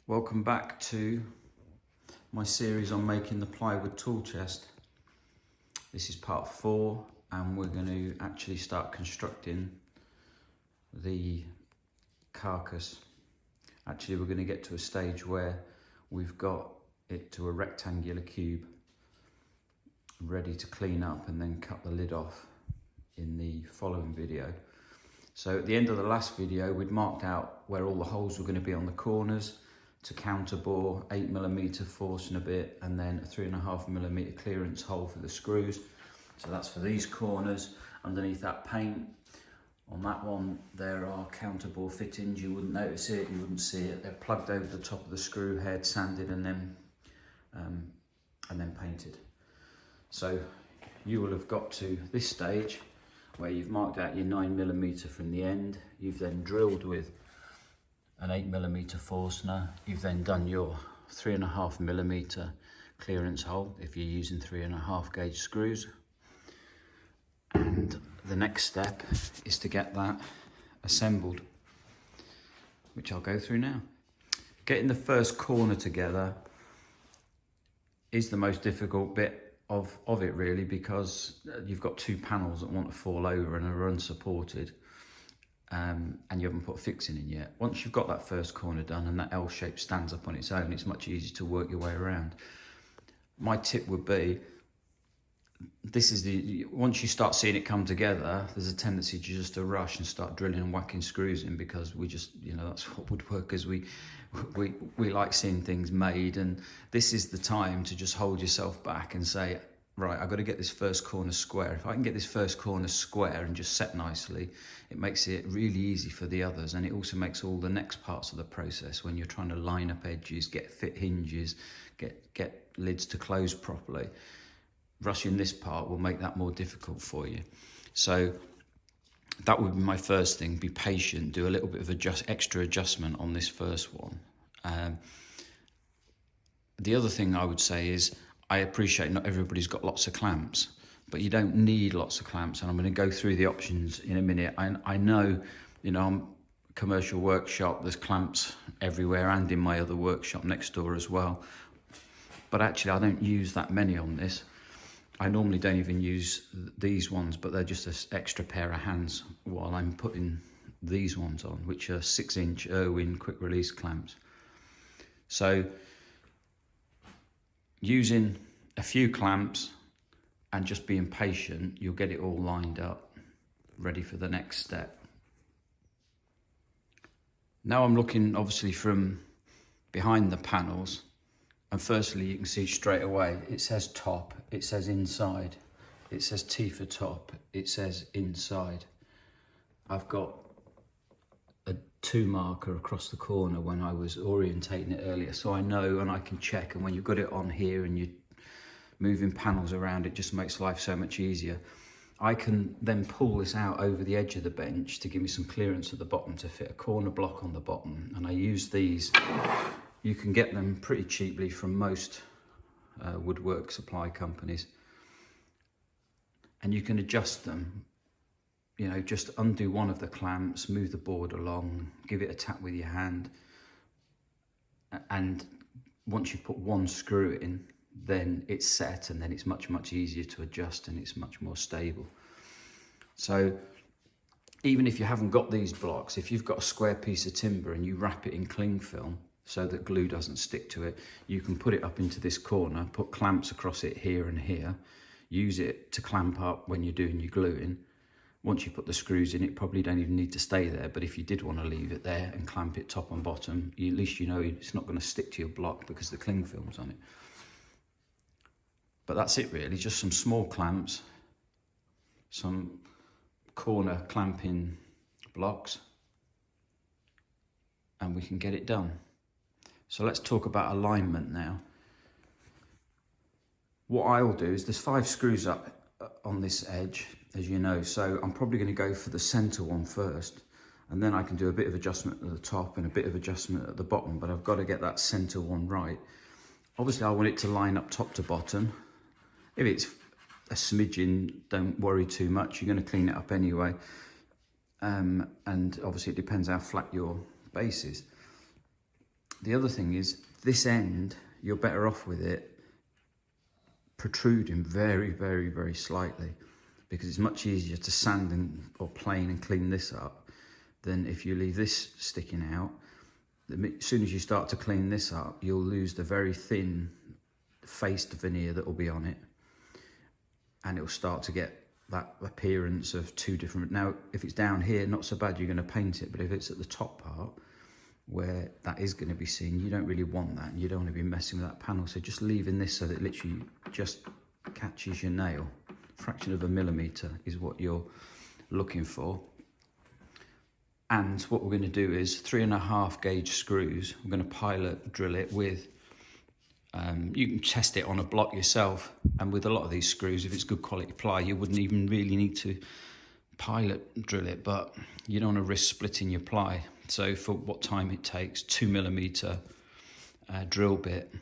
Welcome back to my series on making the plywood tool chest. This is part 4 and we're going to actually start constructing the carcass. Actually, we're going to get to a stage where we've got it to a rectangular cube ready to clean up and then cut the lid off in the following video. So at the end of the last video, we'd marked out where all the holes were going to be on the corners to counterbore, 8mm force and a bit, and then a 3.5mm clearance hole for the screws. So that's for these corners. Underneath that paint, on that one, there are counterbore fittings. You wouldn't notice it, you wouldn't see it. They're plugged over the top of the screw head, sanded and then painted. So you will have got to this stage where you've marked out your 9mm from the end. You've then drilled with an 8mm Forstner. You've then done your 3.5mm clearance hole if you're using 3.5 gauge screws. And the next step is to get that assembled, which I'll go through now. Getting the first corner together is the most difficult bit of it really, because you've got two panels that want to fall over and are unsupported. And you haven't put fixing in yet. Once you've got that first corner done and that L shape stands up on its own, it's much easier to work your way around. My tip would be, once you start seeing it come together, there's a tendency just to rush and start drilling and whacking screws in, because we just, that's what woodworkers, we like seeing things made. And this is the time to just hold yourself back and say, right, I've got to get this first corner square. If I can get this first corner square and just set nicely, it makes it really easy for the others. And it also makes all the next parts of the process, when you're trying to line up edges, get fit hinges, get lids to close properly. Rushing this part will make that more difficult for you. So that would be my first thing. Be patient, do a little bit of extra adjustment on this first one. The other thing I would say is, I appreciate not everybody's got lots of clamps, but you don't need lots of clamps. And I'm going to go through the options in a minute. I know, I'm a commercial workshop, there's clamps everywhere, and in my other workshop next door as well. But actually, I don't use that many on this. I normally don't even use these ones, but they're just an extra pair of hands while I'm putting these ones on, which are 6-inch Irwin quick release clamps. So using a few clamps and just being patient, you'll get it all lined up, ready for the next step. Now I'm looking obviously from behind the panels, and firstly you can see straight away, it says top, it says inside, it says T for top, it says inside. I've got a 2 marker across the corner when I was orientating it earlier, so I know and I can check. And when you've got it on here and you're moving panels around, it just makes life so much easier. I can then pull this out over the edge of the bench to give me some clearance at the bottom to fit a corner block on the bottom. And I use these. You can get them pretty cheaply from most woodwork supply companies, and you can adjust them. Just undo one of the clamps, move the board along, give it a tap with your hand. And once you put one screw in, then it's set, and then it's much, much easier to adjust, and it's much more stable. So even if you haven't got these blocks, if you've got a square piece of timber and you wrap it in cling film so that glue doesn't stick to it, you can put it up into this corner, put clamps across it here and here, use it to clamp up when you're doing your gluing. Once you put the screws in, it probably don't even need to stay there, but if you did want to leave it there and clamp it top and bottom, at least you know it's not going to stick to your block because the cling film's on it. But that's it really, just some small clamps, some corner clamping blocks, and we can get it done. So let's talk about alignment now. What I'll do is, there's 5 screws up on this edge, as you know, so I'm probably going to go for the center one first, and then I can do a bit of adjustment at the top and a bit of adjustment at the bottom, but I've got to get that center one right. Obviously I want it to line up top to bottom. If it's a smidgen, don't worry too much, you're going to clean it up anyway. And obviously it depends how flat your base is. The other thing is, this end, you're better off with it protruding very, very, very slightly, because it's much easier to sand or plane and clean this up than if you leave this sticking out. As soon as you start to clean this up, you'll lose the very thin faced veneer that will be on it, and it'll start to get that appearance of two different. Now, if it's down here, not so bad, you're going to paint it, but if it's at the top part where that is going to be seen, you don't really want that, and you don't want to be messing with that panel. So just leaving this so that it literally just catches your nail. Fraction of a millimetre is what you're looking for. And what we're going to do is 3.5 gauge screws. We're going to pilot drill it with, you can test it on a block yourself, and with a lot of these screws, if it's good quality ply, you wouldn't even really need to pilot drill it, but you don't want to risk splitting your ply. So for what time it takes, 2mm drill bit,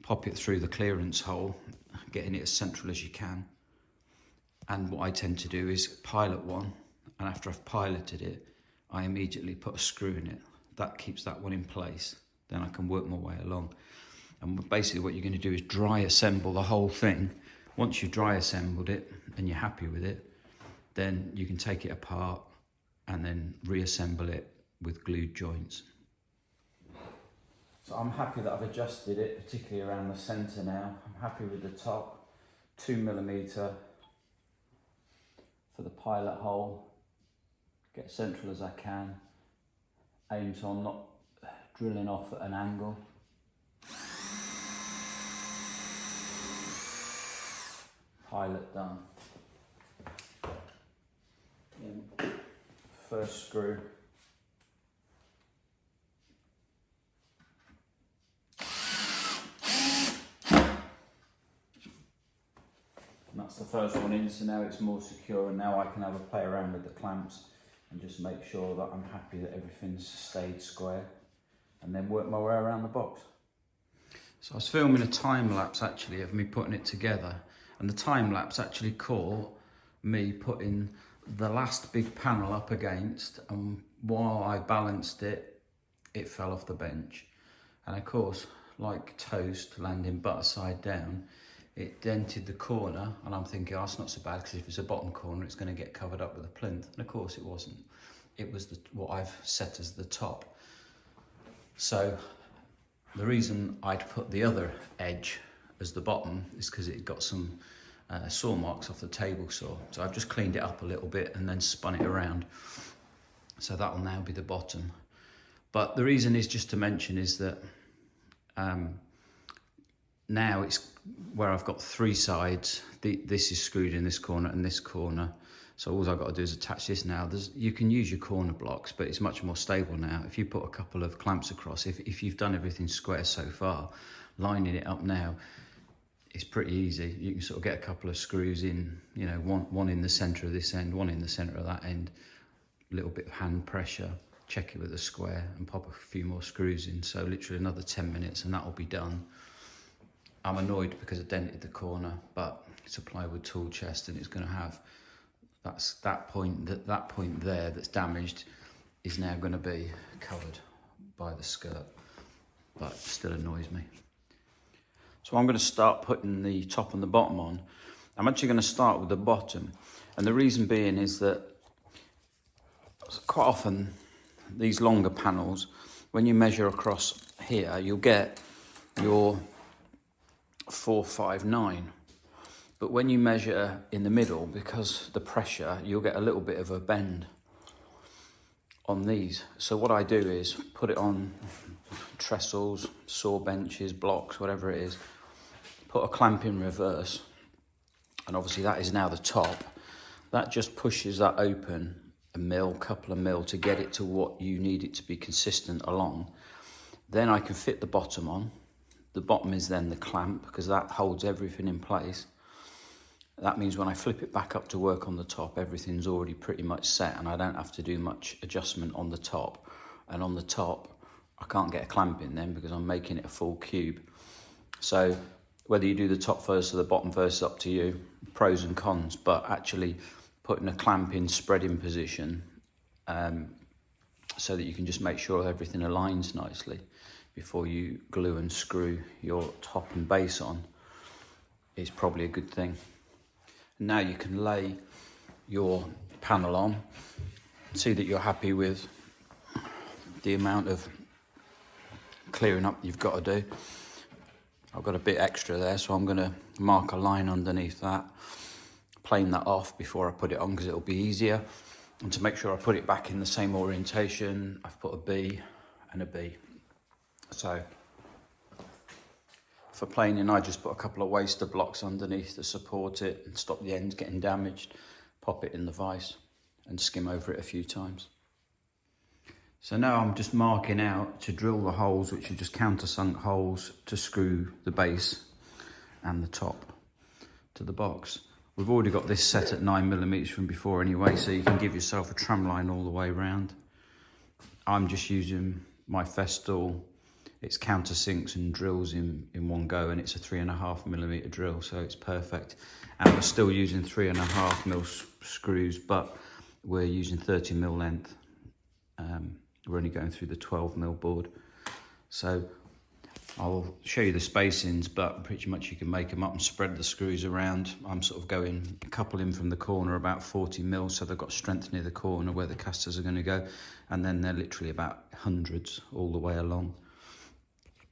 pop it through the clearance hole, getting it as central as you can. And what I tend to do is pilot one, and after I've piloted it, I immediately put a screw in it. That keeps that one in place. Then I can work my way along. And basically what you're going to do is dry assemble the whole thing. Once you've dry assembled it and you're happy with it, then you can take it apart and then reassemble it with glued joints. So I'm happy that I've adjusted it, particularly around the centre now. I'm happy with the top, 2mm for the pilot hole. Get central as I can. Aim so I'm not drilling off at an angle. Pilot done. First screw. And that's the first one in, so now it's more secure, and now I can have a play around with the clamps and just make sure that I'm happy that everything's stayed square, and then work my way around the box. So I was filming a time lapse actually of me putting it together, and the time lapse actually caught me putting the last big panel up against, and while I balanced it, it fell off the bench. And of course, like toast landing butter side down, it dented the corner, and I'm thinking, oh, it's not so bad, because if it's a bottom corner, it's going to get covered up with a plinth. And of course it wasn't. It was what I've set as the top. So the reason I'd put the other edge as the bottom is because it got some saw marks off the table saw. So I've just cleaned it up a little bit and then spun it around. So that will now be the bottom. But the reason is just to mention is that now it's where I've got three sides. This is screwed in this corner and this corner. So all I've got to do is attach this now. You can use your corner blocks, but it's much more stable now. If you put a couple of clamps across, if you've done everything square so far, lining it up now, it's pretty easy. You can sort of get a couple of screws in, you know, one in the center of this end, one in the center of that end, a little bit of hand pressure, check it with a square and pop a few more screws in. So literally another 10 minutes and that will be done. I'm annoyed because I dented the corner, but it's a plywood tool chest and it's going to have, that point there that's damaged is now going to be covered by the skirt, but it still annoys me. So I'm going to start putting the top and the bottom on. I'm actually going to start with the bottom, and the reason being is that quite often these longer panels, when you measure across here, you'll get your 459, but when you measure in the middle, because the pressure, you'll get a little bit of a bend on these. So what I do is put it on trestles, saw benches, blocks, whatever it is, put a clamp in reverse, and obviously that is now the top. That just pushes that open a couple of mil to get it to what you need it to be consistent along. Then I can fit the bottom on. The bottom is then the clamp, because that holds everything in place. That means when I flip it back up to work on the top, everything's already pretty much set and I don't have to do much adjustment on the top. And on the top, I can't get a clamp in then because I'm making it a full cube. So whether you do the top first or the bottom first is up to you, pros and cons, but actually putting a clamp in spreading position so that you can just make sure everything aligns nicely, before you glue and screw your top and base on is probably a good thing. Now you can lay your panel on, see that you're happy with the amount of clearing up you've got to do. I've got a bit extra there, so I'm going to mark a line underneath that, plane that off before I put it on because it'll be easier. And to make sure I put it back in the same orientation, I've put a B and a B. So for planing, I just put a couple of waster blocks underneath to support it and stop the ends getting damaged. Pop it in the vise and skim over it a few times. So now I'm just marking out to drill the holes, which are just countersunk holes to screw the base and the top to the box. We've already got this set at 9mm from before anyway, so you can give yourself a tram line all the way around. I'm just using my Festool. It's countersinks and drills in one go, and it's a 3.5mm drill, so it's perfect. And we're still using 3.5mm screws, but we're using 30mm length. We're only going through the 12mm board. So I'll show you the spacings, but pretty much you can make them up and spread the screws around. I'm sort of going a couple in from the corner, about 40mm, so they've got strength near the corner where the casters are going to go, and then they're literally about hundreds all the way along.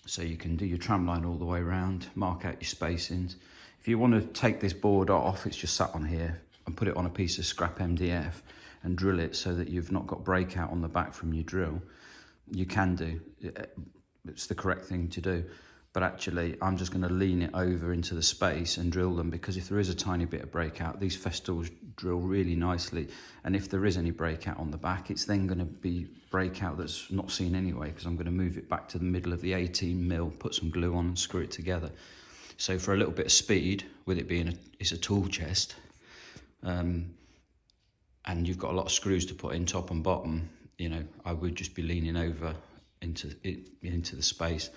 So you can do your tram line all the way around, mark out your spacings. If you want to take this board off, it's just sat on here, and put it on a piece of scrap MDF and drill it so that you've not got breakout on the back from your drill, you can do. It's the correct thing to do. But actually, I'm just going to lean it over into the space and drill them, because if there is a tiny bit of breakout, these Festools drill really nicely. And if there is any breakout on the back, it's then going to be breakout that's not seen anyway, because I'm going to move it back to the middle of the 18mm, put some glue on and screw it together. So for a little bit of speed, with it being it's a tool chest, and you've got a lot of screws to put in top and bottom, you know, I would just be leaning over into the space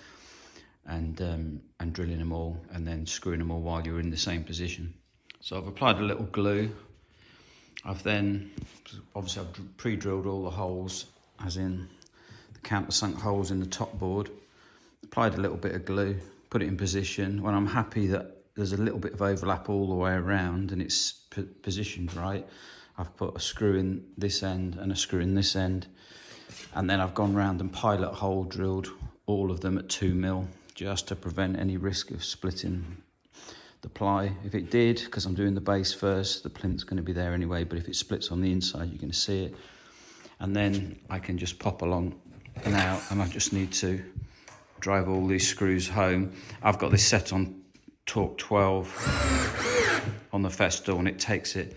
and drilling them all, and then screwing them all while you're in the same position. So I've applied a little glue. I've pre-drilled all the holes, as in the countersunk holes in the top board. Applied a little bit of glue, put it in position. When I'm happy that there's a little bit of overlap all the way around and it's positioned right, I've put a screw in this end and a screw in this end, and then I've gone round and pilot hole drilled all of them at 2mm, just to prevent any risk of splitting the ply. If it did, because I'm doing the base first, the plinth's going to be there anyway, but if it splits on the inside, you're going to see it. And then I can just pop along and out, and I just need to drive all these screws home. I've got this set on torque 12 on the Festool, and it takes it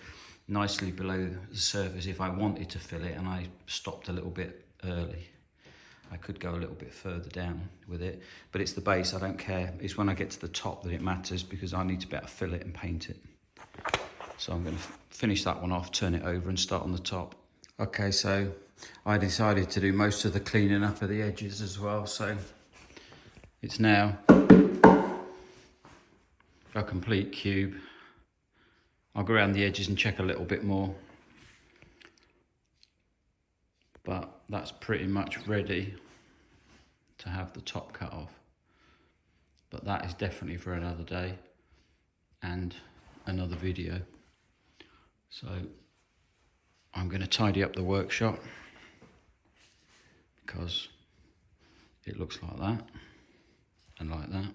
nicely below the surface. If I wanted to fill it and I stopped a little bit early, I could go a little bit further down with it, but it's the base, I don't care. It's when I get to the top that it matters, because I need to be able to fill it and paint it. So I'm going to finish that one off, turn it over and start on the top. Okay, so I decided to do most of the cleaning up of the edges as well, so it's now a complete cube. I'll go around the edges and check a little bit more, but that's pretty much ready to have the top cut off. But that is definitely for another day and another video. So I'm going to tidy up the workshop, because it looks like that and like that.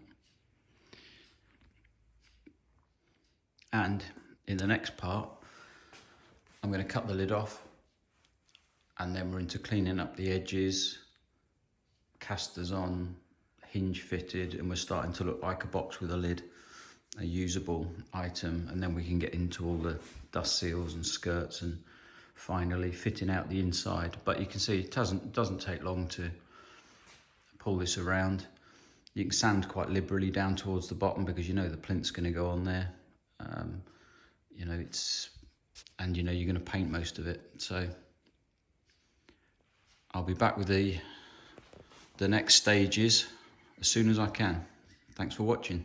And in the next part, I'm going to cut the lid off, and then we're into cleaning up the edges, casters on, hinge fitted, and we're starting to look like a box with a lid, a usable item. And then we can get into all the dust seals and skirts, and finally fitting out the inside. But you can see it doesn't take long to pull this around. You can sand quite liberally down towards the bottom, because you know the plinth's going to go on there. You know, and you know you're going to paint most of it. So I'll be back with the next stages as soon as I can. Thanks for watching.